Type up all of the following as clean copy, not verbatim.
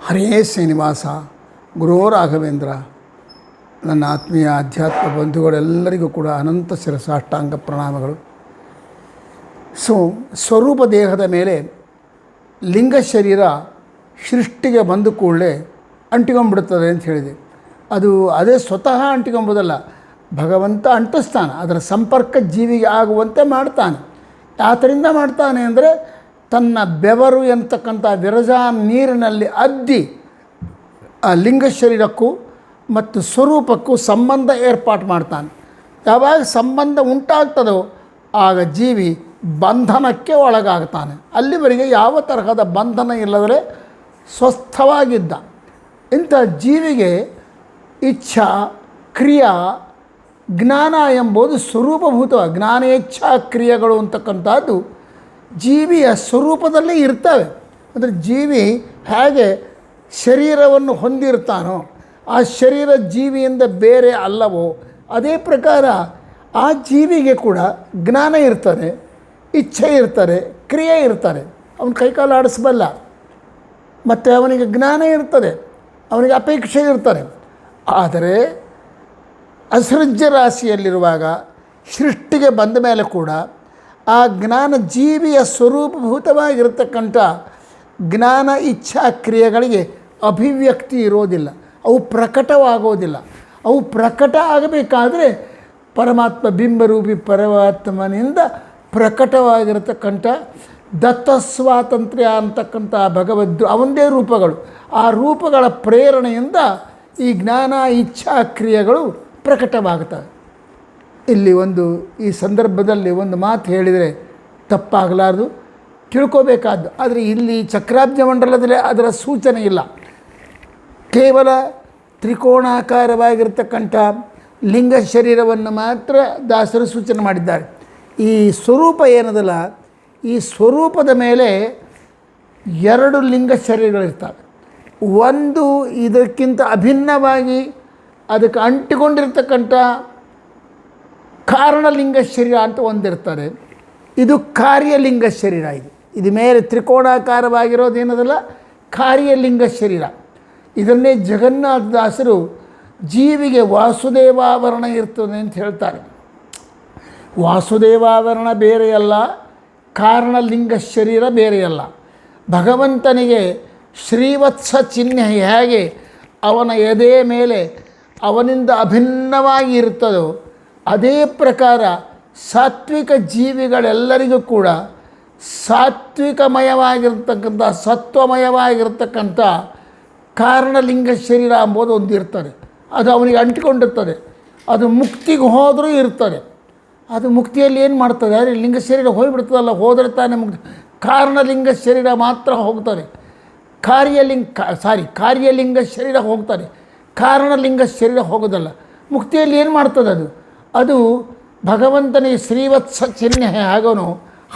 ಹರೇ ಶ್ರೀನಿವಾಸ ಗುರೋ ರಾಘವೇಂದ್ರ. ನನ್ನ ಆತ್ಮೀಯ ಆಧ್ಯಾತ್ಮ ಬಂಧುಗಳೆಲ್ಲರಿಗೂ ಕೂಡ ಅನಂತ ಶಿರಸಾಷ್ಟಾಂಗ ಪ್ರಣಾಮಗಳು. ಸ್ವರೂಪ ದೇಹದ ಮೇಲೆ ಲಿಂಗ ಶರೀರ ಸೃಷ್ಟಿಗೆ ಬಂದ ಕೂಡಲೇ ಅಂಟಿಕೊಂಡ್ಬಿಡುತ್ತದೆ ಅಂತ ಹೇಳಿದೆ. ಅದೇ ಸ್ವತಃ ಅಂಟಿಕೊಂಬೋದಲ್ಲ, ಭಗವಂತ ಅಂಟಿಸ್ತಾನೆ, ಅದರ ಸಂಪರ್ಕ ಜೀವಿಗೆ ಆಗುವಂತೆ ಮಾಡ್ತಾನೆ. ಯಾತರಿಂದ ಮಾಡ್ತಾನೆ ಅಂದರೆ ತನ್ನ ಬೆವರು ಎಂತಕ್ಕಂಥ ವಿರಜಾ ನೀರಿನಲ್ಲಿ ಅದ್ದಿ ಆ ಲಿಂಗ ಶರೀರಕ್ಕೂ ಮತ್ತು ಸ್ವರೂಪಕ್ಕೂ ಸಂಬಂಧ ಏರ್ಪಾಟು ಮಾಡ್ತಾನೆ. ಯಾವಾಗ ಸಂಬಂಧ ಉಂಟಾಗ್ತದೋ ಆಗ ಜೀವಿ ಬಂಧನಕ್ಕೆ ಒಳಗಾಗ್ತಾನೆ. ಅಲ್ಲಿವರೆಗೆ ಯಾವ ತರಹದ ಬಂಧನ ಇಲ್ಲದರೆ ಸ್ವಸ್ಥವಾಗಿದ್ದ ಇಂಥ ಜೀವಿಗೆ ಇಚ್ಛಾ, ಕ್ರಿಯಾ, ಜ್ಞಾನ ಎಂಬುದು ಸ್ವರೂಪಭೂತ. ಜ್ಞಾನೇಚ್ಛಾ ಕ್ರಿಯೆಗಳು ಅಂತಕ್ಕಂಥದ್ದು ಜೀವಿಯ ಸ್ವರೂಪದಲ್ಲೇ ಇರ್ತವೆ. ಅಂದರೆ ಜೀವಿ ಹೇಗೆ ಶರೀರವನ್ನು ಹೊಂದಿರ್ತಾನೋ, ಆ ಶರೀರ ಜೀವಿಯಿಂದ ಬೇರೆ ಅಲ್ಲವೋ, ಅದೇ ಪ್ರಕಾರ ಆ ಜೀವಿಗೆ ಕೂಡ ಜ್ಞಾನ ಇರ್ತಾರೆ, ಇಚ್ಛೆ ಇರ್ತಾರೆ, ಕ್ರಿಯೆ ಇರ್ತಾರೆ. ಅವನು ಕೈಕಾಲು ಆಡಿಸಬಲ್ಲ, ಮತ್ತು ಅವನಿಗೆ ಜ್ಞಾನ ಇರ್ತದೆ, ಅವನಿಗೆ ಅಪೇಕ್ಷೆ ಇರ್ತಾರೆ. ಆದರೆ ಅಸೃಜ್ಯ ರಾಶಿಯಲ್ಲಿರುವಾಗ ಸೃಷ್ಟಿಗೆ ಬಂದ ಮೇಲೆ ಕೂಡ ಆ ಜ್ಞಾನ ಜೀವಿಯ ಸ್ವರೂಪಭೂತವಾಗಿರತಕ್ಕಂಥ ಜ್ಞಾನ ಇಚ್ಛಾ ಕ್ರಿಯೆಗಳಿಗೆ ಅಭಿವ್ಯಕ್ತಿ ಇರೋದಿಲ್ಲ, ಅವು ಪ್ರಕಟವಾಗೋದಿಲ್ಲ. ಅವು ಪ್ರಕಟ ಆಗಬೇಕಾದರೆ ಪರಮಾತ್ಮ ಬಿಂಬರೂಪಿ ಪರಮಾತ್ಮನಿಂದ ಪ್ರಕಟವಾಗಿರತಕ್ಕಂಥ ದತ್ತ ಸ್ವಾತಂತ್ರ್ಯ ಅಂತಕ್ಕಂಥ ಭಗವದ್ ಅವಂದೇ ರೂಪಗಳು. ಆ ರೂಪಗಳ ಪ್ರೇರಣೆಯಿಂದ ಈ ಜ್ಞಾನ ಇಚ್ಛಾ ಕ್ರಿಯೆಗಳು ಪ್ರಕಟವಾಗುತ್ತವೆ. ಇಲ್ಲಿ ಈ ಸಂದರ್ಭದಲ್ಲಿ ಒಂದು ಮಾತು ಹೇಳಿದರೆ ತಪ್ಪಾಗಲಾರದು, ತಿಳ್ಕೋಬೇಕಾದ್ದು. ಆದರೆ ಇಲ್ಲಿ ಚಕ್ರಾಬ್ಜ ಮಂಡಲದಲ್ಲಿ ಅದರ ಸೂಚನೆ ಇಲ್ಲ. ಕೇವಲ ತ್ರಿಕೋಣಾಕಾರವಾಗಿರ್ತಕ್ಕಂಥ ಲಿಂಗ ಶರೀರವನ್ನು ಮಾತ್ರ ದಾಸರು ಸೂಚನೆ ಮಾಡಿದ್ದಾರೆ. ಈ ಸ್ವರೂಪ ಏನದಲ್ಲ, ಈ ಸ್ವರೂಪದ ಮೇಲೆ ಎರಡು ಲಿಂಗ ಶರೀರಗಳಿರ್ತವೆ. ಒಂದು ಇದಕ್ಕಿಂತ ಅಭಿನ್ನವಾಗಿ ಅದಕ್ಕೆ ಅಂಟಿಕೊಂಡಿರ್ತಕ್ಕಂಥ ಕಾರಣಲಿಂಗ ಶರೀರ ಅಂತ ಒಂದಿರ್ತಾರೆ. ಇದು ಕಾರ್ಯಲಿಂಗ ಶರೀರ. ಇದು ಮೇಲೆ ತ್ರಿಕೋಣಾಕಾರವಾಗಿರೋದೇನದಲ್ಲ, ಕಾರ್ಯಲಿಂಗ ಶರೀರ. ಇದನ್ನೇ ಜಗನ್ನಾಥದಾಸರು ಜೀವಿಗೆ ವಾಸುದೇವಾವರಣ ಇರ್ತದೆ ಅಂತ ಹೇಳ್ತಾರೆ. ವಾಸುದೇವಾವರಣ ಬೇರೆಯಲ್ಲ, ಕಾರಣಲಿಂಗ ಶರೀರ ಬೇರೆಯಲ್ಲ. ಭಗವಂತನಿಗೆ ಶ್ರೀವತ್ಸ ಚಿಹ್ನೆ ಹೇಗೆ ಅವನ ಎದೆಯ ಮೇಲೆ ಅವನಿಂದ ಅಭಿನ್ನವಾಗಿ ಇರ್ತದೋ, ಅದೇ ಪ್ರಕಾರ ಸಾತ್ವಿಕ ಜೀವಿಗಳೆಲ್ಲರಿಗೂ ಕೂಡ ಸಾತ್ವಿಕಮಯವಾಗಿರ್ತಕ್ಕಂಥ ಸತ್ವಮಯವಾಗಿರ್ತಕ್ಕಂಥ ಕಾರಣಲಿಂಗ ಶರೀರ ಎಂಬುದು ಒಂದಿರ್ತದೆ. ಅದು ಅವನಿಗೆ ಅಂಟಿಕೊಂಡಿರ್ತದೆ. ಅದು ಮುಕ್ತಿಗೆ ಹೋದರೂ ಇರ್ತದೆ. ಅದು ಮುಕ್ತಿಯಲ್ಲಿ ಏನು ಮಾಡ್ತದೆ, ಆದರೆ ಲಿಂಗ ಶರೀರ ಹೋಗಿಬಿಡ್ತದಲ್ಲ, ಹೋದರೆ ತಾನೇ ಮುಕ್ತಿ. ಕಾರಣಲಿಂಗ ಶರೀರ ಮಾತ್ರ ಹೋಗ್ತದೆ. ಕಾರ್ಯಲಿಂಗ ಶರೀರ ಹೋಗ್ತಾರೆ, ಕಾರಣಲಿಂಗ ಶರೀರ ಹೋಗೋದಲ್ಲ. ಮುಕ್ತಿಯಲ್ಲಿ ಏನು ಮಾಡ್ತದೆ ಅದು ಭಗವಂತನಿಗೆ ಶ್ರೀವತ್ಸ ಚಿಹ್ನೆ ಆಗೋನು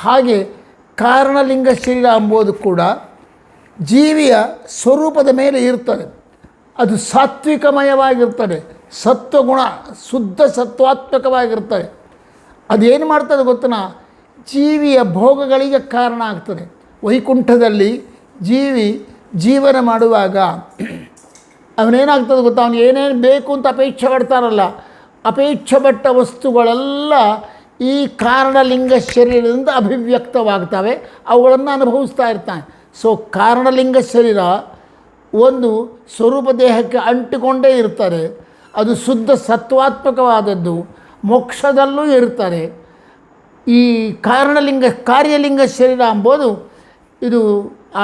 ಹಾಗೆ ಕಾರಣಲಿಂಗ ಶರೀರ ಎಂಬುದು ಕೂಡ ಜೀವಿಯ ಸ್ವರೂಪದ ಮೇಲೆ ಇರ್ತದೆ. ಅದು ಸಾತ್ವಿಕಮಯವಾಗಿರ್ತದೆ, ಸತ್ವಗುಣ ಶುದ್ಧ ಸತ್ವಾತ್ಮಕವಾಗಿರ್ತದೆ. ಅದೇನು ಮಾಡ್ತದೆ ಗೊತ್ತನಾ, ಜೀವಿಯ ಭೋಗಗಳಿಗೆ ಕಾರಣ ಆಗ್ತದೆ. ವೈಕುಂಠದಲ್ಲಿ ಜೀವಿ ಜೀವನ ಮಾಡುವಾಗ ಅವನೇನಾಗ್ತದೆ ಗೊತ್ತಾ, ಅವನು ಏನೇನು ಬೇಕು ಅಂತ ಅಪೇಕ್ಷೆ ಪಡ್ತಾರಲ್ಲ, ಅಪೇಕ್ಷೆ ಪಟ್ಟ ವಸ್ತುಗಳೆಲ್ಲ ಈ ಕಾರಣಲಿಂಗ ಶರೀರದಿಂದ ಅಭಿವ್ಯಕ್ತವಾಗ್ತವೆ, ಅವುಗಳನ್ನು ಅನುಭವಿಸ್ತಾ ಇರ್ತಾನೆ. ಕಾರಣಲಿಂಗ ಶರೀರ ಒಂದು ಸ್ವರೂಪ ದೇಹಕ್ಕೆ ಅಂಟಿಕೊಂಡೇ ಇರ್ತಾರೆ. ಅದು ಶುದ್ಧ ಸತ್ವಾತ್ಮಕವಾದದ್ದು, ಮೋಕ್ಷದಲ್ಲೂ ಇರ್ತಾರೆ. ಈ ಕಾರ್ಯಲಿಂಗ ಶರೀರ ಎಂಬುದು ಇದು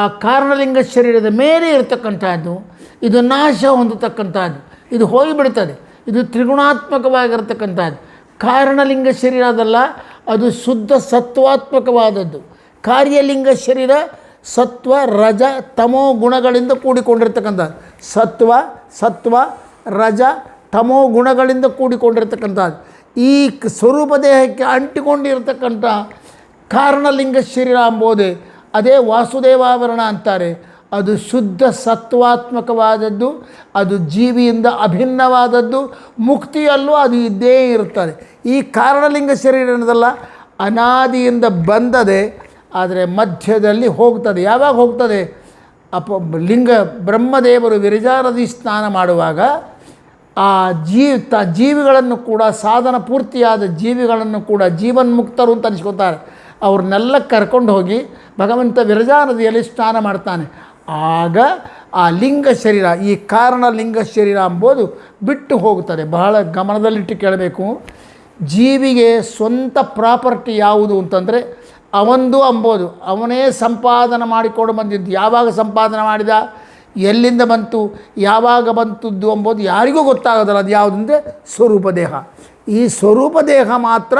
ಆ ಕಾರಣಲಿಂಗ ಶರೀರದ ಮೇಲೆ ಇರತಕ್ಕಂಥದ್ದು. ಇದು ನಾಶ ಹೊಂದತಕ್ಕಂಥದ್ದು, ಇದು ಹೋಗಿಬಿಡ್ತದೆ. ಇದು ತ್ರಿಗುಣಾತ್ಮಕವಾಗಿರ್ತಕ್ಕಂಥದ್ದು. ಕಾರಣಲಿಂಗ ಶರೀರ ಅದಲ್ಲ, ಅದು ಶುದ್ಧ ಸತ್ವಾತ್ಮಕವಾದದ್ದು. ಕಾರ್ಯಲಿಂಗ ಶರೀರ ಸತ್ವ ರಜ ತಮೋ ಗುಣಗಳಿಂದ ಕೂಡಿಕೊಂಡಿರ್ತಕ್ಕಂಥದ್ದು. ಸತ್ವ ರಜ ತಮೋ ಗುಣಗಳಿಂದ ಕೂಡಿಕೊಂಡಿರ್ತಕ್ಕಂಥದ್ದು. ಈ ಸ್ವರೂಪ ದೇಹಕ್ಕೆ ಅಂಟಿಕೊಂಡಿರ್ತಕ್ಕಂಥ ಕಾರಣಲಿಂಗ ಶರೀರ ಎಂಬುದೇ ಅದೇ ವಾಸುದೇವಾವರಣ ಅಂತಾರೆ. ಅದು ಶುದ್ಧ ಸತ್ವಾತ್ಮಕವಾದದ್ದು, ಅದು ಜೀವಿಯಿಂದ ಅಭಿನ್ನವಾದದ್ದು. ಮುಕ್ತಿಯಲ್ಲೂ ಅದು ಇದ್ದೇ ಇರುತ್ತದೆ. ಈ ಕಾರಣಲಿಂಗ ಶರೀರ ಏನದಲ್ಲ, ಅನಾದಿಯಿಂದ ಬಂದದೆ, ಆದರೆ ಮಧ್ಯದಲ್ಲಿ ಹೋಗ್ತದೆ. ಯಾವಾಗ ಹೋಗ್ತದೆ? ಲಿಂಗ ಬ್ರಹ್ಮದೇವರು ವಿರಜಾ ನದಿ ಸ್ನಾನ ಮಾಡುವಾಗ ಆ ಜೀವಿಗಳನ್ನು ಕೂಡ ಸಾಧನ ಪೂರ್ತಿಯಾದ ಜೀವಿಗಳನ್ನು ಕೂಡ ಜೀವನ್ಮುಕ್ತರು ಅಂತ ಅನಿಸ್ಕೊತಾರೆ. ಅವ್ರನ್ನೆಲ್ಲ ಕರ್ಕೊಂಡು ಹೋಗಿ ಭಗವಂತ ವಿರಜಾ ನದಿಯಲ್ಲಿ ಸ್ನಾನ ಮಾಡ್ತಾನೆ. ಆಗ ಆ ಲಿಂಗ ಶರೀರ, ಈ ಕಾರಣ ಲಿಂಗ ಶರೀರ ಎಂಬುದು ಬಿಟ್ಟು ಹೋಗುತ್ತದೆ. ಬಹಳ ಗಮನದಲ್ಲಿಟ್ಟು ಕೇಳಬೇಕು. ಜೀವಿಗೆ ಸ್ವಂತ ಪ್ರಾಪರ್ಟಿ ಯಾವುದು ಅಂತಂದರೆ ಅವಂದು ಅಂಬೋದು. ಅವನೇ ಸಂಪಾದನೆ ಮಾಡಿಕೊಂಡು ಬಂದಿದ್ದು. ಯಾವಾಗ ಸಂಪಾದನೆ ಮಾಡಿದ, ಎಲ್ಲಿಂದ ಬಂತು, ಯಾವಾಗ ಬಂತದ್ದು ಎಂಬುದು ಯಾರಿಗೂ ಗೊತ್ತಾಗೋದಿಲ್ಲ. ಅದು ಯಾವುದಂದರೆ ಸ್ವರೂಪ ದೇಹ. ಈ ಸ್ವರೂಪ ದೇಹ ಮಾತ್ರ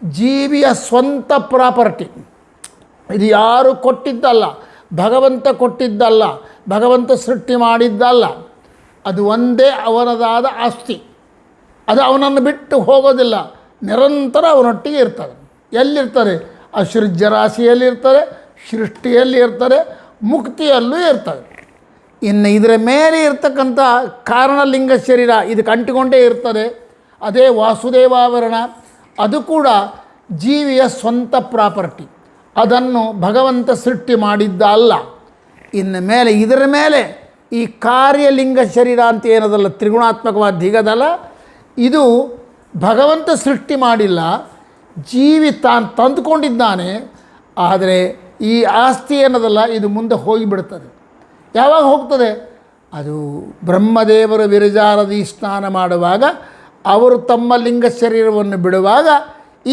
ಜೀವಿಯ ಸ್ವಂತ ಪ್ರಾಪರ್ಟಿ. ಇದು ಯಾರು ಕೊಟ್ಟಿದ್ದಲ್ಲ, ಭಗವಂತ ಕೊಟ್ಟಿದ್ದಲ್ಲ, ಭಗವಂತ ಸೃಷ್ಟಿ ಮಾಡಿದ್ದಲ್ಲ. ಅದು ಒಂದೇ ಅವನದಾದ ಆಸ್ತಿ. ಅದು ಅವನನ್ನು ಬಿಟ್ಟು ಹೋಗೋದಿಲ್ಲ, ನಿರಂತರ ಅವನೊಟ್ಟಿಗೆ ಇರ್ತದೆ. ಎಲ್ಲಿರ್ತದೆ? ಅಸೃಜ್ಯ ರಾಶಿಯಲ್ಲಿರ್ತದೆ, ಸೃಷ್ಟಿಯಲ್ಲಿ ಇರ್ತದೆ, ಮುಕ್ತಿಯಲ್ಲೂ ಇರ್ತದೆ. ಇನ್ನು ಇದರ ಮೇಲೆ ಇರ್ತಕ್ಕಂಥ ಕಾರಣಲಿಂಗ ಶರೀರ ಇದಕ್ಕೆ ಅಂಟಿಕೊಂಡೇ ಇರ್ತದೆ. ಅದೇ ವಾಸುದೇವಾವರಣ, ಅದು ಕೂಡ ಜೀವಿಯ ಸ್ವಂತ ಪ್ರಾಪರ್ಟಿ. ಅದನ್ನು ಭಗವಂತ ಸೃಷ್ಟಿ ಮಾಡಿದ್ದ ಅಲ್ಲ. ಇನ್ನು ಮೇಲೆ ಇದರ ಮೇಲೆ ಈ ಕಾರ್ಯಲಿಂಗ ಶರೀರ ಅಂತ ಏನದಲ್ಲ, ತ್ರಿಗುಣಾತ್ಮಕವಾದ ಹೀಗದಲ್ಲ, ಇದು ಭಗವಂತ ಸೃಷ್ಟಿ ಮಾಡಿಲ್ಲ, ಜೀವಿ ತಾನು ತಂದುಕೊಂಡಿದ್ದಾನೆ. ಆದರೆ ಈ ಆಸ್ತಿ ಏನದಲ್ಲ, ಇದು ಮುಂದೆ ಹೋಗಿಬಿಡ್ತದೆ. ಯಾವಾಗ ಹೋಗ್ತದೆ? ಅದು ಬ್ರಹ್ಮದೇವರು ವಿರಜಾ ನದಿ ಸ್ನಾನ ಮಾಡುವಾಗ ಅವರು ತಮ್ಮ ಲಿಂಗ ಶರೀರವನ್ನು ಬಿಡುವಾಗ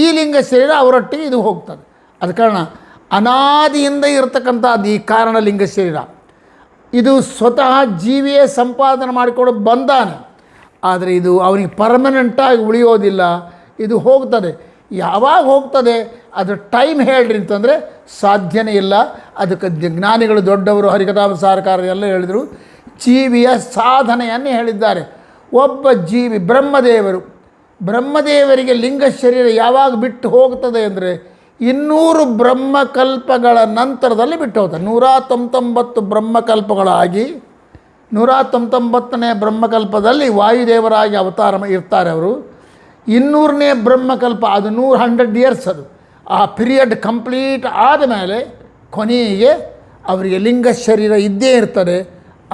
ಈ ಲಿಂಗ ಶರೀರ ಅವರೊಟ್ಟಿಗೆ ಇದು ಹೋಗ್ತದೆ. ಅದ ಕಾರಣ ಅನಾದಿಯಿಂದ ಇರತಕ್ಕಂಥದ್ದು ಈ ಕಾರಣಲಿಂಗ ಶರೀರ. ಇದು ಸ್ವತಃ ಜೀವಿಯೇ ಸಂಪಾದನೆ ಮಾಡಿಕೊಂಡು ಬಂದಾನೆ. ಆದರೆ ಇದು ಅವನಿಗೆ ಪರ್ಮನೆಂಟಾಗಿ ಉಳಿಯೋದಿಲ್ಲ, ಇದು ಹೋಗ್ತದೆ. ಯಾವಾಗ ಹೋಗ್ತದೆ ಅದು ಟೈಮ್ ಹೇಳ್ರಿ ಅಂತಂದರೆ ಸಾಧ್ಯನೇ ಇಲ್ಲ. ಅದಕ್ಕೆ ಜ್ಞಾನಿಗಳು ದೊಡ್ಡವರು ಹರಿಕಥಾಮಸಾರಕಾರ ಎಲ್ಲ ಹೇಳಿದರು. ಜೀವಿಯ ಸಾಧನೆಯನ್ನು ಹೇಳಿದ್ದಾರೆ. ಒಬ್ಬ ಜೀವಿ ಬ್ರಹ್ಮದೇವರಿಗೆ ಲಿಂಗ ಶರೀರ ಯಾವಾಗ ಬಿಟ್ಟು ಹೋಗ್ತದೆ ಅಂದರೆ 200 ಬ್ರಹ್ಮಕಲ್ಪಗಳ ನಂತರದಲ್ಲಿ ಬಿಟ್ಟು ಹೋಗ್ತದೆ. 199 ಬ್ರಹ್ಮಕಲ್ಪಗಳಾಗಿ 199ನೇ ಬ್ರಹ್ಮಕಲ್ಪದಲ್ಲಿ ವಾಯುದೇವರಾಗಿ ಅವತಾರ ಇರ್ತಾರೆ ಅವರು. 200ನೇ ಬ್ರಹ್ಮಕಲ್ಪ, ಅದು 100 ಇಯರ್ಸ್. ಅದು ಆ ಪೀರಿಯಡ್ ಕಂಪ್ಲೀಟ್ ಆದಮೇಲೆ ಕೊನೆಗೆ ಅವರಿಗೆ ಲಿಂಗ ಶರೀರ ಇದ್ದೇ ಇರ್ತದೆ,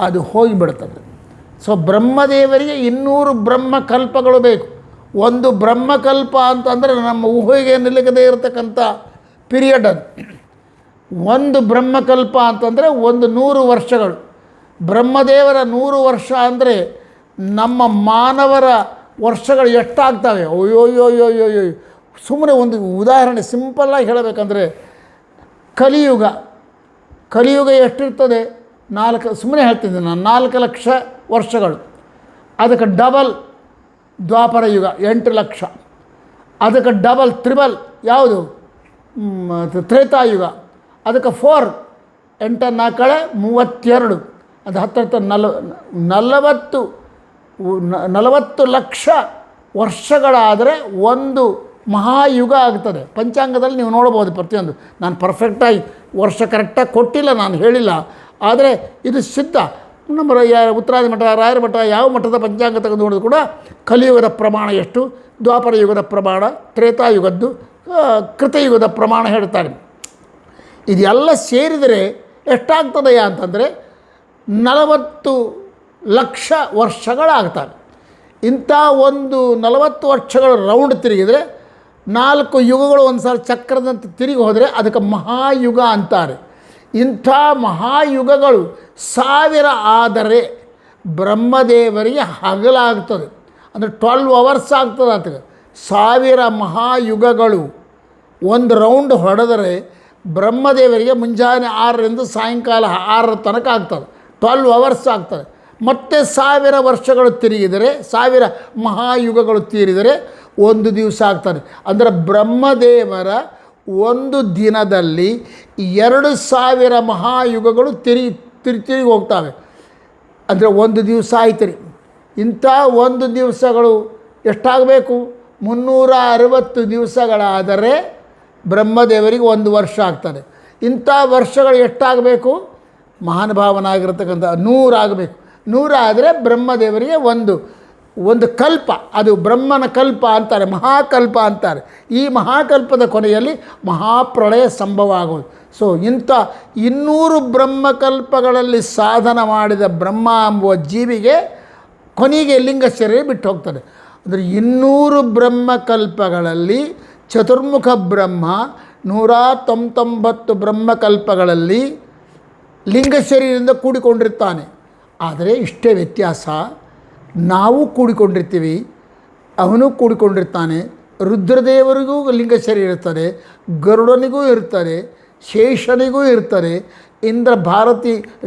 ಅದು ಹೋಗಿಬಿಡ್ತದೆ. ಸೊ ಬ್ರಹ್ಮದೇವರಿಗೆ 200 ಬ್ರಹ್ಮಕಲ್ಪಗಳು ಬೇಕು. ಒಂದು ಬ್ರಹ್ಮಕಲ್ಪ ಅಂತಂದರೆ ನಮ್ಮ ಊಹೆಗೆ ನಿಲ್ಲಗದೇ ಇರತಕ್ಕಂಥ ಪೀರಿಯಡ್ ಅದು. ಒಂದು ಬ್ರಹ್ಮಕಲ್ಪ ಅಂತಂದರೆ 100 ವರ್ಷಗಳು. ಬ್ರಹ್ಮದೇವರ 100 ವರ್ಷ ಅಂದರೆ ನಮ್ಮ ಮಾನವರ ವರ್ಷಗಳು ಎಷ್ಟಾಗ್ತವೆ? ಅಯ್ಯೋಯ್ಯೋಯ್ಯೋಯ್ಯೋ. ಸುಮ್ಮನೆ ಒಂದು ಉದಾಹರಣೆ ಸಿಂಪಲ್ಲಾಗಿ ಹೇಳಬೇಕಂದ್ರೆ ಕಲಿಯುಗ ಎಷ್ಟಿರ್ತದೆ? ಸುಮ್ಮನೆ ಹೇಳ್ತಿದ್ದೀನಿ ನಾನು, 4 ಲಕ್ಷ ವರ್ಷಗಳು. ಅದಕ್ಕೆ ಡಬಲ್ ದ್ವಾಪರ ಯುಗ 8 ಲಕ್ಷ. ಅದಕ್ಕೆ ಡಬಲ್ ತ್ರಿಬಲ್ ಯಾವುದು? ತ್ರೇತಾಯುಗ. ಅದಕ್ಕೆ 4 8 4 32. ಅದು 40 ಲಕ್ಷ ವರ್ಷಗಳಾದರೆ ಒಂದು ಮಹಾಯುಗ ಆಗ್ತದೆ. ಪಂಚಾಂಗದಲ್ಲಿ ನೀವು ನೋಡ್ಬೋದು ಪ್ರತಿಯೊಂದು. ನಾನು ಪರ್ಫೆಕ್ಟಾಗಿ ವರ್ಷ ಕರೆಕ್ಟಾಗಿ ಕೊಟ್ಟಿಲ್ಲ, ನಾನು ಹೇಳಿಲ್ಲ. ಆದರೆ ಇದು ಸಿದ್ಧ. ನಮ್ಮ ಉತ್ತರಾದಿ ಮಠ, ರಾಯರ ಮಠ, ಯಾವ ಮಠದ ಪಂಚಾಂಗ ತೆಗೆದು ನೋಡಿದ್ರು ಕೂಡ ಕಲಿಯುಗದ ಪ್ರಮಾಣ ಎಷ್ಟು, ದ್ವಾಪರ ಯುಗದ ಪ್ರಮಾಣ, ತ್ರೇತಾಯುಗದ್ದು, ಕೃತಯುಗದ ಪ್ರಮಾಣ ಹೇಳ್ತಾರೆ. ಇದೆಲ್ಲ ಸೇರಿದರೆ ಎಷ್ಟಾಗ್ತದೆಯಾ ಅಂತಂದರೆ 40 ಲಕ್ಷ ವರ್ಷಗಳಾಗ್ತವೆ. ಇಂಥ ಒಂದು 40 ವರ್ಷಗಳ ರೌಂಡ್ ತಿರುಗಿದರೆ 4 ಯುಗಗಳು ಒಂದು ಸಲ ಚಕ್ರದಂತೆ ತಿರುಗಿ ಹೋದರೆ ಅದಕ್ಕೆ ಮಹಾಯುಗ ಅಂತಾರೆ. ಇಂಥ ಮಹಾಯುಗಗಳು 1000 ಆದರೆ ಬ್ರಹ್ಮದೇವರಿಗೆ ಹಗಲಾಗ್ತದೆ. ಅಂದರೆ 12 ಅವರ್ಸ್ ಆಗ್ತದೆ. ಅದಕ್ಕೆ 1000 ಮಹಾಯುಗಗಳು ಒಂದು ರೌಂಡ್ ಹೊಡೆದರೆ ಬ್ರಹ್ಮದೇವರಿಗೆ ಮುಂಜಾನೆ 6ರಿಂದ ಸಾಯಂಕಾಲ 6 ತನಕ ಆಗ್ತದೆ. 12 ಅವರ್ಸ್ ಆಗ್ತದೆ. ಮತ್ತೆ 1000 ವರ್ಷಗಳು ತಿರುಗಿದರೆ, 1000 ಮಹಾಯುಗಗಳು ತೀರಿದರೆ ಒಂದು ದಿವಸ ಆಗ್ತದೆ. ಅಂದರೆ ಬ್ರಹ್ಮದೇವರ ಒಂದು ದಿನದಲ್ಲಿ 2000 ಮಹಾಯುಗಗಳು ತಿರುಗಿ ಹೋಗ್ತವೆ. ಅಂದರೆ ಒಂದು ದಿವಸ ಆಯ್ತು ರೀ. ಇಂಥ ಒಂದು ದಿವಸಗಳು ಎಷ್ಟಾಗಬೇಕು? 360 ದಿವಸಗಳಾದರೆ ಬ್ರಹ್ಮದೇವರಿಗೆ 1 ವರ್ಷ ಆಗ್ತದೆ. ಇಂಥ ವರ್ಷಗಳು ಎಷ್ಟಾಗಬೇಕು? ಮಹಾನುಭಾವನಾಗಿರ್ತಕ್ಕಂಥ 100 ಆಗಬೇಕು. 100 ಆದರೆ ಬ್ರಹ್ಮದೇವರಿಗೆ ಒಂದು ಕಲ್ಪ, ಅದು ಬ್ರಹ್ಮನ ಕಲ್ಪ ಅಂತಾರೆ, ಮಹಾಕಲ್ಪ ಅಂತಾರೆ. ಈ ಮಹಾಕಲ್ಪದ ಕೊನೆಯಲ್ಲಿ ಮಹಾಪ್ರಳಯ ಸಂಭವ ಆಗೋದು. ಸೊ ಇಂಥ 200 ಬ್ರಹ್ಮಕಲ್ಪಗಳಲ್ಲಿ ಸಾಧನ ಮಾಡಿದ ಬ್ರಹ್ಮ ಎಂಬುವ ಜೀವಿಗೆ ಕೊನೆಗೆ ಲಿಂಗ ಶರೀರ ಬಿಟ್ಟು ಹೋಗ್ತದೆ. ಅಂದರೆ 200 ಬ್ರಹ್ಮಕಲ್ಪಗಳಲ್ಲಿ ಚತುರ್ಮುಖ ಬ್ರಹ್ಮ 199 ಬ್ರಹ್ಮಕಲ್ಪಗಳಲ್ಲಿ ಲಿಂಗ ಶರೀರದಿಂದ ಕೂಡಿಕೊಂಡಿರ್ತಾನೆ. ಆದರೆ ಇಷ್ಟೇ ವ್ಯತ್ಯಾಸ, ನಾವು ಕೂಡಿಕೊಂಡಿರ್ತೀವಿ, ಅವನು ಕೂಡಿಕೊಂಡಿರ್ತಾನೆ. ರುದ್ರದೇವರಿಗೂ ಲಿಂಗ ಶರೀರ ಇರ್ತದೆ, ಗರುಡನಿಗೂ ಇರ್ತಾರೆ, ಶೇಷನಿಗೂ ಇರ್ತಾರೆ,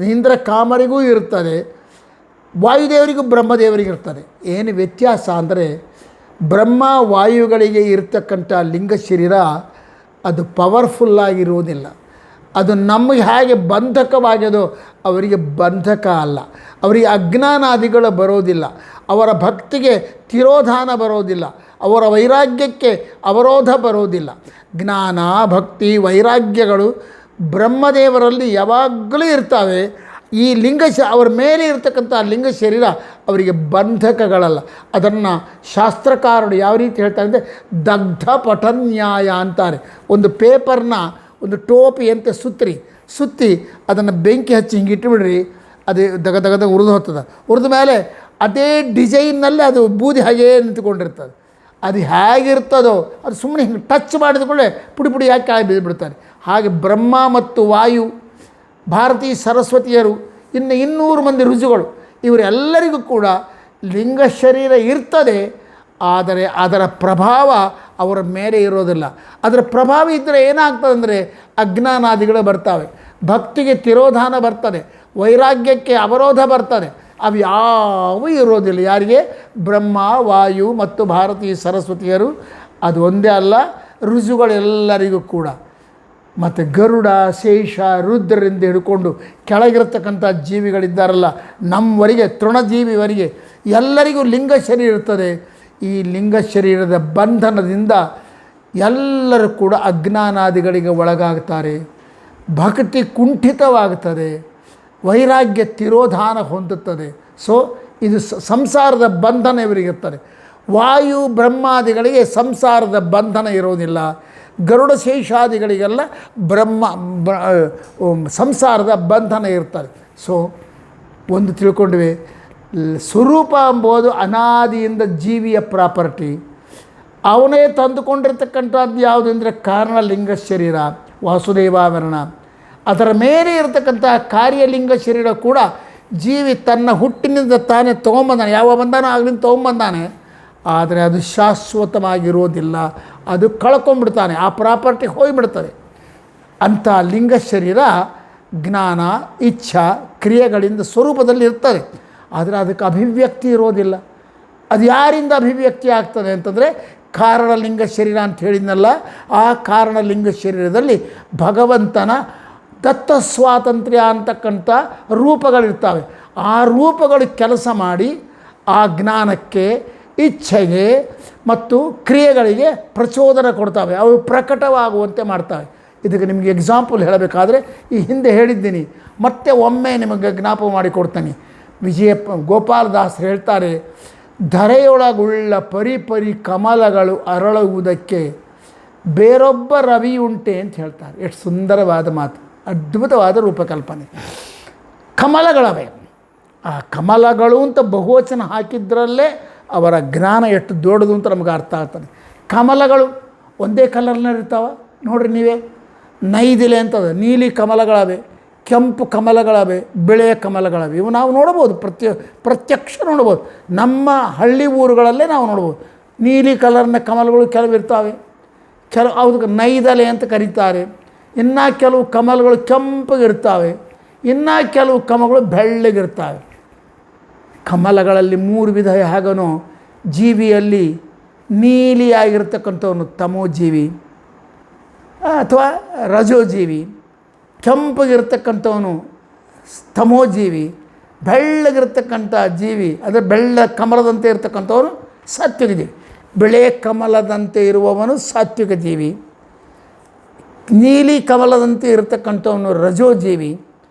ಇಂದ್ರ ಕಾಮರಿಗೂ ಇರ್ತಾರೆ, ವಾಯುದೇವರಿಗೂ ಬ್ರಹ್ಮದೇವರಿಗೂ ಇರ್ತಾರೆ. ಏನು ವ್ಯತ್ಯಾಸ ಅಂದರೆ ಬ್ರಹ್ಮ ವಾಯುಗಳಿಗೆ ಇರ್ತಕ್ಕಂಥ ಲಿಂಗ ಶರೀರ ಅದು ಪವರ್ಫುಲ್ಲಾಗಿರುವುದಿಲ್ಲ. ಅದು ನಮಗೆ ಹೇಗೆ ಬಂಧಕವಾಗ್ಯದೋ ಅವರಿಗೆ ಬಂಧಕ ಅಲ್ಲ. ಅವರಿಗೆ ಅಜ್ಞಾನಾದಿಗಳು ಬರೋದಿಲ್ಲ, ಅವರ ಭಕ್ತಿಗೆ ತಿರೋಧಾನ ಬರೋದಿಲ್ಲ, ಅವರ ವೈರಾಗ್ಯಕ್ಕೆ ಅವರೋಧ ಬರೋದಿಲ್ಲ. ಜ್ಞಾನ ಭಕ್ತಿ ವೈರಾಗ್ಯಗಳು ಬ್ರಹ್ಮದೇವರಲ್ಲಿ ಯಾವಾಗಲೂ ಇರ್ತವೆ. ಈ ಅವರ ಮೇಲೆ ಇರತಕ್ಕಂಥ ಲಿಂಗ ಶರೀರ ಅವರಿಗೆ ಬಂಧಕಗಳಲ್ಲ. ಅದನ್ನು ಶಾಸ್ತ್ರಕಾರರು ಯಾವ ರೀತಿ ಹೇಳ್ತಾರೆ ಅಂದರೆ ದಗ್ಧ ಪಠನ್ಯಾಯ ಅಂತಾರೆ. ಒಂದು ಪೇಪರ್ನ ಒಂದು ಟೋಪಿಯಂತೆ ಸುತ್ತಿ ಅದನ್ನು ಬೆಂಕಿ ಹಚ್ಚಿ ಹಿಂಗೆ ಇಟ್ಟುಬಿಡ್ರಿ, ಅದು ದಗದ ಉರಿದು ಹೋಗ್ತದೆ. ಉರಿದ ಮೇಲೆ ಅದೇ ಡಿಸೈನ್ನಲ್ಲಿ ಅದು ಬೂದಿ ಹಾಗೇ ನಿಂತ್ಕೊಂಡಿರ್ತದೆ. ಅದು ಹೇಗಿರ್ತದೋ ಅದು ಸುಮ್ಮನೆ ಹಿಂಗೆ ಟಚ್ ಮಾಡಿದ್ಕೊಳ್ಳೆ ಪುಡಿ ಯಾಕೆ ಕೆಳಗೆ ಬಿದ್ದುಬಿಡ್ತಾರೆ. ಹಾಗೆ ಬ್ರಹ್ಮ ಮತ್ತು ವಾಯು, ಭಾರತೀ ಸರಸ್ವತಿಯರು, ಇನ್ನು 200 ಮಂದಿ ಋಷಿಗಳು, ಇವರೆಲ್ಲರಿಗೂ ಕೂಡ ಲಿಂಗ ಶರೀರ ಇರ್ತದೆ. ಆದರೆ ಅದರ ಪ್ರಭಾವ ಅವರ ಮೇಲೆ ಇರೋದಿಲ್ಲ. ಅದರ ಪ್ರಭಾವ ಇದ್ದರೆ ಏನಾಗ್ತದೆ ಅಂದರೆ ಅಜ್ಞಾನಾದಿಗಳು ಬರ್ತವೆ, ಭಕ್ತಿಗೆ ತಿರೋಧಾನ ಬರ್ತದೆ, ವೈರಾಗ್ಯಕ್ಕೆ ಅವರೋಧ ಬರ್ತದೆ. ಅವು ಯಾವೂ ಇರೋದಿಲ್ಲ. ಯಾರಿಗೆ? ಬ್ರಹ್ಮ ವಾಯು ಮತ್ತು ಭಾರತೀ ಸರಸ್ವತಿಯರು. ಅದು ಒಂದೇ ಅಲ್ಲ, ಋಷಿಗಳೆಲ್ಲರಿಗೂ ಕೂಡ. ಮತ್ತು ಗರುಡ ಶೇಷ ರುದ್ರರಿಂದ ಹಿಡ್ಕೊಂಡು ಕೆಳಗಿರತಕ್ಕಂಥ ಜೀವಿಗಳಿದ್ದಾರಲ್ಲ, ನಮ್ಮವರಿಗೆ ತೃಣಜೀವಿವರಿಗೆ ಎಲ್ಲರಿಗೂ ಲಿಂಗ ಶರೀರ ಇರ್ತದೆ. ಈ ಲಿಂಗ ಶರೀರದ ಬಂಧನದಿಂದ ಎಲ್ಲರೂ ಕೂಡ ಅಜ್ಞಾನಾದಿಗಳಿಗೆ ಒಳಗಾಗ್ತಾರೆ, ಭಕ್ತಿ ಕುಂಠಿತವಾಗುತ್ತದೆ, ವೈರಾಗ್ಯ ತಿರೋಧಾನ ಹೊಂದುತ್ತದೆ. ಸೊ ಇದು ಸಂಸಾರದ ಬಂಧನ ಇವರಿಗಿರ್ತಾರೆ. ವಾಯು ಬ್ರಹ್ಮಾದಿಗಳಿಗೆ ಸಂಸಾರದ ಬಂಧನ ಇರೋದಿಲ್ಲ. ಗರುಡ ಶೇಷಾದಿಗಳಿಗೆಲ್ಲ ಸಂಸಾರದ ಬಂಧನ ಇರ್ತಾರೆ. ಸೊ ಒಂದು ತಿಳ್ಕೊಂಡ್ವಿ, ಸ್ವರೂಪ ಎಂಬುದು ಅನಾದಿಯಿಂದ ಜೀವಿಯ ಪ್ರಾಪರ್ಟಿ. ಅವನೇ ತಂದುಕೊಂಡಿರ್ತಕ್ಕಂಥದ್ದು ಯಾವುದು ಅಂದರೆ ಕಾರಣಲಿಂಗ ಶರೀರ ವಾಸುದೇವಾವರಣ. ಅದರ ಮೇಲೆ ಇರತಕ್ಕಂಥ ಕಾರ್ಯಲಿಂಗ ಶರೀರ ಕೂಡ ಜೀವಿ ತನ್ನ ಹುಟ್ಟಿನಿಂದ ತಾನೇ ತೊಗೊಂಬಂದಾನೆ, ಯಾವ ಬಂದಾನೋ ಆಗಲಿಂದ ತೊಗೊಂಬಂದಾನೆ. ಆದರೆ ಅದು ಶಾಶ್ವತವಾಗಿರೋದಿಲ್ಲ, ಅದು ಕಳ್ಕೊಂಡ್ಬಿಡ್ತಾನೆ, ಆ ಪ್ರಾಪರ್ಟಿಗೆ ಹೋಗಿಬಿಡ್ತದೆ. ಅಂಥ ಲಿಂಗ ಶರೀರ ಜ್ಞಾನ ಇಚ್ಛಾ ಕ್ರಿಯೆಗಳಿಂದ ಸ್ವರೂಪದಲ್ಲಿ ಇರ್ತದೆ. ಆದರೆ ಅದಕ್ಕೆ ಅಭಿವ್ಯಕ್ತಿ ಇರೋದಿಲ್ಲ. ಅದು ಯಾರಿಂದ ಅಭಿವ್ಯಕ್ತಿ ಆಗ್ತದೆ ಅಂತಂದರೆ ಕಾರಣಲಿಂಗ ಶರೀರ ಅಂತ ಹೇಳಿದ್ನಲ್ಲ, ಆ ಕಾರಣಲಿಂಗ ಶರೀರದಲ್ಲಿ ಭಗವಂತನ ದತ್ತ ಸ್ವಾತಂತ್ರ್ಯ ಅಂತಕ್ಕಂಥ ರೂಪಗಳಿರ್ತವೆ. ಆ ರೂಪಗಳು ಕೆಲಸ ಮಾಡಿ ಆ ಜ್ಞಾನಕ್ಕೆ ಇಚ್ಛೆಗೆ ಮತ್ತು ಕ್ರಿಯೆಗಳಿಗೆ ಪ್ರಚೋದನೆ ಕೊಡ್ತವೆ, ಅವು ಪ್ರಕಟವಾಗುವಂತೆ ಮಾಡ್ತವೆ. ಇದಕ್ಕೆ ನಿಮಗೆ ಎಕ್ಸಾಂಪಲ್ ಹೇಳಬೇಕಾದ್ರೆ ಈ ಹಿಂದೆ ಹೇಳಿದ್ದೀನಿ, ಮತ್ತೆ ಒಮ್ಮೆ ನಿಮಗೆ ಜ್ಞಾಪಕ ಮಾಡಿಕೊಡ್ತೀನಿ. ಗೋಪಾಲದಾಸ್ ಹೇಳ್ತಾರೆ, ಧರೆಯೊಳಗುಳ್ಳ ಪರಿಪರಿ ಕಮಲಗಳು ಅರಳುವುದಕ್ಕೆ ಬೇರೊಬ್ಬ ರವಿ ಉಂಟೆ ಅಂತ ಹೇಳ್ತಾರೆ. ಎಷ್ಟು ಸುಂದರವಾದ ಮಾತು, ಅದ್ಭುತವಾದ ರೂಪಕಲ್ಪನೆ. ಕಮಲಗಳವೆ, ಆ ಕಮಲಗಳು ಅಂತ ಬಹುವಚನ ಹಾಕಿದ್ರಲ್ಲೇ ಅವರ ಜ್ಞಾನ ಎಷ್ಟು ದೊಡ್ಡದು ಅಂತ ನಮಗೆ ಅರ್ಥ ಆಗ್ತದೆ. ಕಮಲಗಳು ಒಂದೇ ಕಲರ್ನಲ್ಲಿರ್ತಾವೆ ನೋಡ್ರಿ ನೀವೇ. ನೈದಿಲೆ ಅಂತದ, ನೀಲಿ ಕಮಲಗಳವೆ, ಕೆಂಪು ಕಮಲಗಳವೆ, ಬಿಳೆಯ ಕಮಲಗಳವೆ. ಇವು ನಾವು ನೋಡ್ಬೋದು, ಪ್ರತ್ಯಕ್ಷ ನೋಡ್ಬೋದು. ನಮ್ಮ ಹಳ್ಳಿ ಊರುಗಳಲ್ಲೇ ನಾವು ನೋಡ್ಬೋದು. ನೀಲಿ ಕಲರ್ನ ಕಮಲಗಳು ಕೆಲವು ಇರ್ತಾವೆ, ಅದಕ್ಕೆ ನೈದಲೆ ಅಂತ ಕರೀತಾರೆ. ಇನ್ನು ಕೆಲವು ಕಮಲಗಳು ಕೆಂಪಗಿರ್ತಾವೆ, ಇನ್ನು ಕೆಲವು ಕಮಲಗಳು ಬೆಳ್ಳಗಿರ್ತಾವೆ. ಕಮಲಗಳಲ್ಲಿ 3 ವಿಧ. ಹೇಗನೋ ಜೀವಿಯಲ್ಲಿ ನೀಲಿಯಾಗಿರ್ತಕ್ಕಂಥವನು ತಮೋಜೀವಿ ಅಥವಾ ರಜೋಜೀವಿ, ಕೆಂಪಗಿರ್ತಕ್ಕಂಥವನು ತಮೋಜೀವಿ, ಬೆಳ್ಳಗಿರ್ತಕ್ಕಂಥ ಜೀವಿ ಅಂದರೆ ಬೆಳ್ಳ ಕಮಲದಂತೆ ಇರ್ತಕ್ಕಂಥವನು ಸಾತ್ವಿಕ ಜೀವಿ. ಬೆಳೆ ಕಮಲದಂತೆ ಇರುವವನು ಸಾತ್ವಿಕ ಜೀವಿ, ನೀಲಿ ಕಮಲದಂತೆ ಇರತಕ್ಕಂಥವನು ರಜೋಜೀವಿ,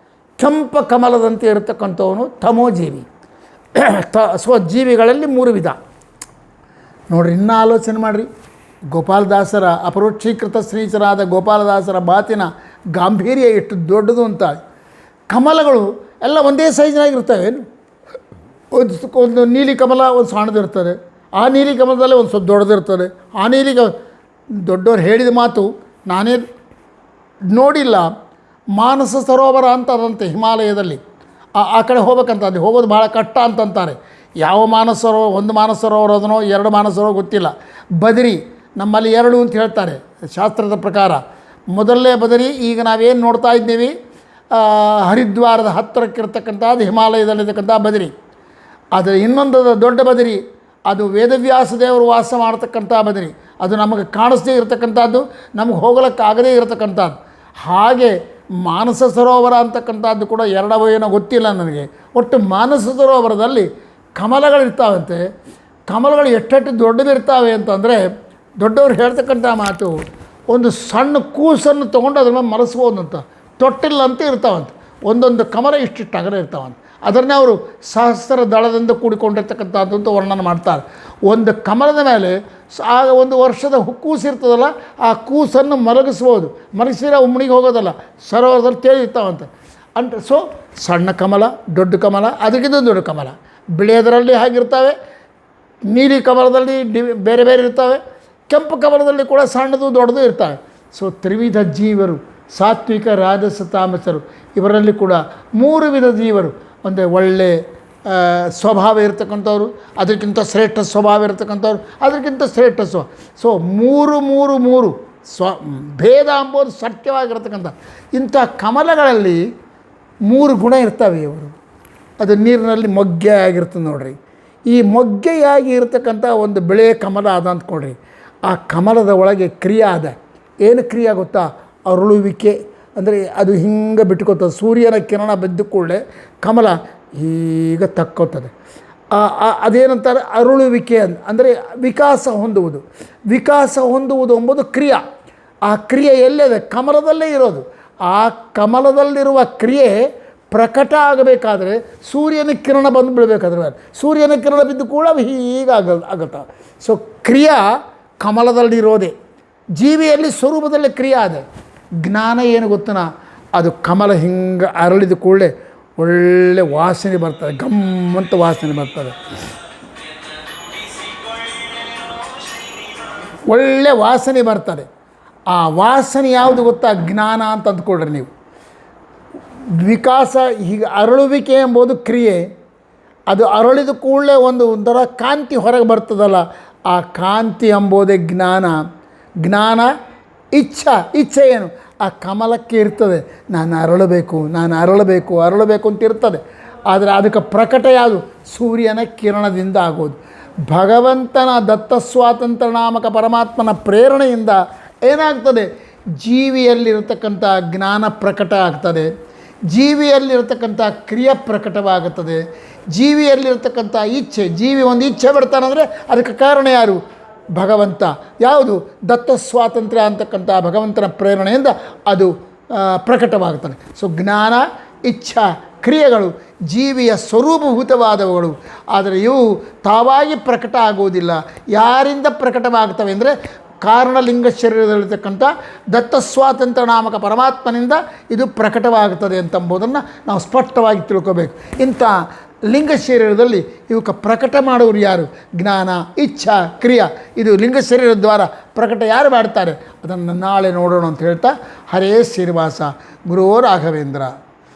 ಕೆಂಪ ಕಮಲದಂತೆ ಇರತಕ್ಕಂಥವನು ತಮೋಜೀವಿ. ಜೀವಿಗಳಲ್ಲಿ 3 ವಿಧ ನೋಡ್ರಿ. ಇನ್ನೂ ಆಲೋಚನೆ ಮಾಡಿರಿ. ಗೋಪಾಲದಾಸರ ಅಪರೋಕ್ಷೀಕೃತ ಶ್ರೀಚರಾದ ಗೋಪಾಲದಾಸರ ಮಾತಿನ ಗಾಂಭೀರ್ಯ ಎಷ್ಟು ದೊಡ್ಡದು ಅಂತ. ಕಮಲಗಳು ಎಲ್ಲ ಒಂದೇ ಸೈಜ್ನಾಗಿರ್ತವೆ. ಒಂದು ನೀಲಿ ಕಮಲ ಒಂದು ಸಣ್ಣದಿರ್ತದೆ, ಆ ನೀಲಿ ಕಮಲದಲ್ಲೇ ಒಂದು ಸ್ವಲ್ಪ ದೊಡ್ಡದಿರ್ತದೆ. ಆ ನೀಲಿ ದೊಡ್ಡವ್ರು ಹೇಳಿದ ಮಾತು ನಾನೇ ನೋಡಿಲ್ಲ. ಮಾನಸ ಸರೋವರ ಅಂತ ಅದಂತೆ ಹಿಮಾಲಯದಲ್ಲಿ, ಆ ಕಡೆ ಹೋಗ್ಬೇಕಂತ, ಅಲ್ಲಿ ಹೋಗೋದು ಭಾಳ ಕಷ್ಟ ಅಂತಂತಾರೆ. ಯಾವ ಮಾನಸ ಸರೋವರ, ಒಂದು ಮಾನಸ ಸರೋವರ ಅದನೋ 2 ಮಾನಸ ಸರೋವರ ಗೊತ್ತಿಲ್ಲ. ಬದರಿ ನಮ್ಮಲ್ಲಿ 2 ಅಂತ ಹೇಳ್ತಾರೆ ಶಾಸ್ತ್ರದ ಪ್ರಕಾರ. ಮೊದಲನೇ ಬದರಿ ಈಗ ನಾವೇನು ನೋಡ್ತಾ ಇದ್ದೀವಿ, ಹರಿದ್ವಾರದ ಹತ್ತಿರಕ್ಕಿರ್ತಕ್ಕಂಥದ್ದು ಹಿಮಾಲಯದಲ್ಲಿರ್ತಕ್ಕಂಥ ಬದರಿ. ಆದರೆ ಇನ್ನೊಂದು ದೊಡ್ಡ ಬದರಿ, ಅದು ವೇದವ್ಯಾಸ ದೇವರು ವಾಸ ಮಾಡ್ತಕ್ಕಂಥ ಬದರಿ. ಅದು ನಮಗೆ ಕಾಣಿಸದೇ ಇರತಕ್ಕಂಥದ್ದು, ನಮಗೆ ಹೋಗಲಿಕ್ಕಾಗದೇ ಇರತಕ್ಕಂಥದ್ದು. ಹಾಗೆ ಮಾನಸ ಸರೋವರ ಅಂತಕ್ಕಂಥದ್ದು ಕೂಡ 2 ಏನೋ ಗೊತ್ತಿಲ್ಲ ನನಗೆ. ಒಟ್ಟು ಮಾನಸ ಸರೋವರದಲ್ಲಿ ಕಮಲಗಳಿರ್ತಾವಂತೆ. ಕಮಲಗಳು ಎಷ್ಟೆಷ್ಟು ದೊಡ್ಡದಿರ್ತಾವೆ ಅಂತಂದರೆ, ದೊಡ್ಡವರು ಹೇಳ್ತಕ್ಕಂಥ ಮಾತು, ಒಂದು ಸಣ್ಣ ಕೂಸನ್ನು ತೊಗೊಂಡು ಅದ್ರ ಮೇಲೆ ಮಲಸ್ಬೋದಂತ, ತೊಟ್ಟಿಲ್ಲ ಅಂತ ಇರ್ತಾವಂತೆ. ಒಂದೊಂದು ಕಮಲ ಇಷ್ಟಿಷ್ಟು ಅಗಲ ಇರ್ತಾವಂತೆ. ಅದನ್ನೇ ಅವರು ಸಹಸ್ರ ದಳದಿಂದ ಕೂಡಿಕೊಂಡಿರ್ತಕ್ಕಂಥದ್ದು ಅಂತ ವರ್ಣನೆ ಮಾಡ್ತಾರೆ. ಒಂದು ಕಮಲದ ಮೇಲೆ ಆಗ ಒಂದು ವರ್ಷದ ಕೂಸು ಇರ್ತದಲ್ಲ, ಆ ಕೂಸನ್ನು ಮಲಗಿಸ್ಬೋದು. ಮಲಗಿಸಿದ್ರೆ ಅವು ಮುಣಿಗೆ ಹೋಗೋದಲ್ಲ, ಸರೋವರದಲ್ಲಿ ತೇಲಿರ್ತಾವಂತೆ. ಸೊ ಸಣ್ಣ ಕಮಲ, ದೊಡ್ಡ ಕಮಲ, ಅದಕ್ಕಿಂತ ದೊಡ್ಡ ಕಮಲ. ಬಿಳಿಯದರಲ್ಲಿ ಹಾಗಿರ್ತವೆ, ನೀಲಿ ಕಮಲದಲ್ಲಿ ಬೇರೆ ಬೇರೆ ಇರ್ತವೆ, ಕೆಂಪು ಕಮಲದಲ್ಲಿ ಕೂಡ ಸಣ್ಣದು ದೊಡ್ಡದು ಇರ್ತವೆ. ಸೊ ತ್ರಿವಿಧ ಜೀವರು, ಸಾತ್ವಿಕ, ರಾಜಸ, ತಾಮಸರು, ಇವರಲ್ಲಿ ಕೂಡ 3 ವಿಧ ಜೀವರು. ಒಂದು ಒಳ್ಳೆ ಸ್ವಭಾವ ಇರತಕ್ಕಂಥವ್ರು, ಅದಕ್ಕಿಂತ ಶ್ರೇಷ್ಠ ಸ್ವಭಾವ ಇರತಕ್ಕಂಥವ್ರು, ಅದಕ್ಕಿಂತ ಶ್ರೇಷ್ಠ ಸೊ 3 ಭೇದ ಅಂಬೋದು ಸತ್ಯವಾಗಿರ್ತಕ್ಕಂಥ ಇಂಥ ಕಮಲಗಳಲ್ಲಿ 3 ಗುಣ ಇರ್ತವೆ ಇವರು. ಅದು ನೀರಿನಲ್ಲಿ ಮೊಗ್ಗೆ ಆಗಿರ್ತದೆ ನೋಡ್ರಿ. ಈ ಮೊಗ್ಗೆಯಾಗಿ ಇರತಕ್ಕಂಥ ಒಂದು ಬೆಳೆ ಕಮಲ ಅದ ಅಂದ್ಕೊಳ್ರಿ. ಆ ಕಮಲದ ಒಳಗೆ ಕ್ರಿಯೆ ಅದ. ಏನು ಕ್ರಿಯೆ ಗೊತ್ತಾ? ಅರಳುವಿಕೆ. ಅಂದರೆ ಅದು ಹಿಂಗೆ ಬಿಟ್ಕೋತದೆ. ಸೂರ್ಯನ ಕಿರಣ ಬಿದ್ದ ಕೂಡಲೇ ಕಮಲ ಈಗ ತಕ್ಕೋತದೆ. ಅದೇನಂತಾರೆ? ಅರಳುವಿಕೆ ಅಂದರೆ ವಿಕಾಸ ಹೊಂದುವುದು. ವಿಕಾಸ ಹೊಂದುವುದು ಎಂಬುದು ಕ್ರಿಯೆ. ಆ ಕ್ರಿಯೆ ಎಲ್ಲಿದೆ? ಕಮಲದಲ್ಲೇ ಇರೋದು. ಆ ಕಮಲದಲ್ಲಿರುವ ಕ್ರಿಯೆ ಪ್ರಕಟ ಆಗಬೇಕಾದ್ರೆ ಸೂರ್ಯನ ಕಿರಣ ಬಂದು ಬೀಳಬೇಕಾದ್ರೆ, ಸೂರ್ಯನ ಕಿರಣ ಬಿದ್ದು ಕೂಡ ಹೀಗೆ ಆಗುತ್ತಾ. ಸೊ ಕ್ರಿಯಾ ಕಮಲದಲ್ಲಿರೋದೆ. ಜೀವಿಯಲ್ಲಿ ಸ್ವರೂಪದಲ್ಲಿ ಕ್ರಿಯೆ ಅದೆ. ಜ್ಞಾನ ಏನು ಗೊತ್ತನ? ಅದು ಕಮಲ ಹಿಂಗೆ ಅರಳಿದ ಕೂಡಲೇ ಒಳ್ಳೆ ವಾಸನೆ ಬರ್ತದೆ, ಗಮ್ಮಂತ ವಾಸನೆ ಬರ್ತದೆ. ಒಳ್ಳೆ ವಾಸನೆ ಬರ್ತದೆ. ಆ ವಾಸನೆ ಯಾವುದು ಗೊತ್ತಾ? ಜ್ಞಾನ ಅಂತ ಅಂದ್ಕೊಳ್ರಿ ನೀವು. ವಿಕಾಸ ಹೀಗೆ ಅರಳುವಿಕೆ ಎಂಬುದು ಕ್ರಿಯೆ. ಅದು ಅರಳಿದ ಕೂಡಲೇ ಒಂಥರ ಕಾಂತಿ ಹೊರಗೆ ಬರ್ತದಲ್ಲ, ಆ ಕಾಂತಿ ಎಂಬುದೇ ಜ್ಞಾನ. ಜ್ಞಾನ ಇಚ್ಛೆ ಏನು? ಆ ಕಮಲಕ್ಕೆ ಇರ್ತದೆ, ನಾನು ಅರಳಬೇಕು ಅಂತ ಇರ್ತದೆ. ಆದರೆ ಅದಕ್ಕೆ ಪ್ರಕಟ ಯಾವುದು? ಸೂರ್ಯನ ಕಿರಣದಿಂದ ಆಗೋದು. ಭಗವಂತನ ದತ್ತ ಸ್ವಾತಂತ್ರ್ಯ ನಾಮಕ ಪರಮಾತ್ಮನ ಪ್ರೇರಣೆಯಿಂದ ಏನಾಗ್ತದೆ? ಜೀವಿಯಲ್ಲಿರತಕ್ಕಂಥ ಜ್ಞಾನ ಪ್ರಕಟ ಆಗ್ತದೆ, ಜೀವಿಯಲ್ಲಿರತಕ್ಕಂಥ ಕ್ರಿಯೆ ಪ್ರಕಟವಾಗುತ್ತದೆ, ಜೀವಿಯಲ್ಲಿರತಕ್ಕಂಥ ಇಚ್ಛೆ. ಜೀವಿ ಒಂದು ಇಚ್ಛೆ ಬಿಡ್ತಾನಂದರೆ ಅದಕ್ಕೆ ಕಾರಣ ಯಾರು? ಭಗವಂತ. ಯಾವುದು? ದತ್ತ ಸ್ವಾತಂತ್ರ್ಯ ಅಂತಕ್ಕಂಥ ಭಗವಂತನ ಪ್ರೇರಣೆಯಿಂದ ಅದು ಪ್ರಕಟವಾಗ್ತದೆ. ಸೊ ಜ್ಞಾನ, ಇಚ್ಛಾ, ಕ್ರಿಯೆಗಳು ಜೀವಿಯ ಸ್ವರೂಪಭೂತವಾದವುಗಳು. ಆದರೆ ಇವು ತಾವಾಗಿ ಪ್ರಕಟ ಆಗುವುದಿಲ್ಲ. ಯಾರಿಂದ ಪ್ರಕಟವಾಗ್ತವೆ ಅಂದರೆ ಕಾರಣಲಿಂಗ ಶರೀರದಲ್ಲಿರ್ತಕ್ಕಂಥ ದತ್ತ ಸ್ವಾತಂತ್ರ್ಯ ನಾಮಕ ಪರಮಾತ್ಮನಿಂದ ಇದು ಪ್ರಕಟವಾಗುತ್ತದೆ ಅಂತಂಬುದನ್ನು ನಾವು ಸ್ಪಷ್ಟವಾಗಿ ತಿಳ್ಕೋಬೇಕು. ಇಂಥ ಲಿಂಗ ಶರೀರದಲ್ಲಿ ಇವಕ್ಕೆ ಪ್ರಕಟ ಮಾಡುವರು ಯಾರು? ಜ್ಞಾನ, ಇಚ್ಛಾ, ಕ್ರಿಯಾ. ಇದು ಲಿಂಗ ಶರೀರದ ದ್ವಾರ ಪ್ರಕಟ ಯಾರು ಮಾಡ್ತಾರೆ? ಅದನ್ನು ನಾಳೆ ನೋಡೋಣ ಅಂತ ಹೇಳ್ತಾ, ಹರೇ ಶ್ರೀನಿವಾಸ, ಗುರೋ ರಾಘವೇಂದ್ರ.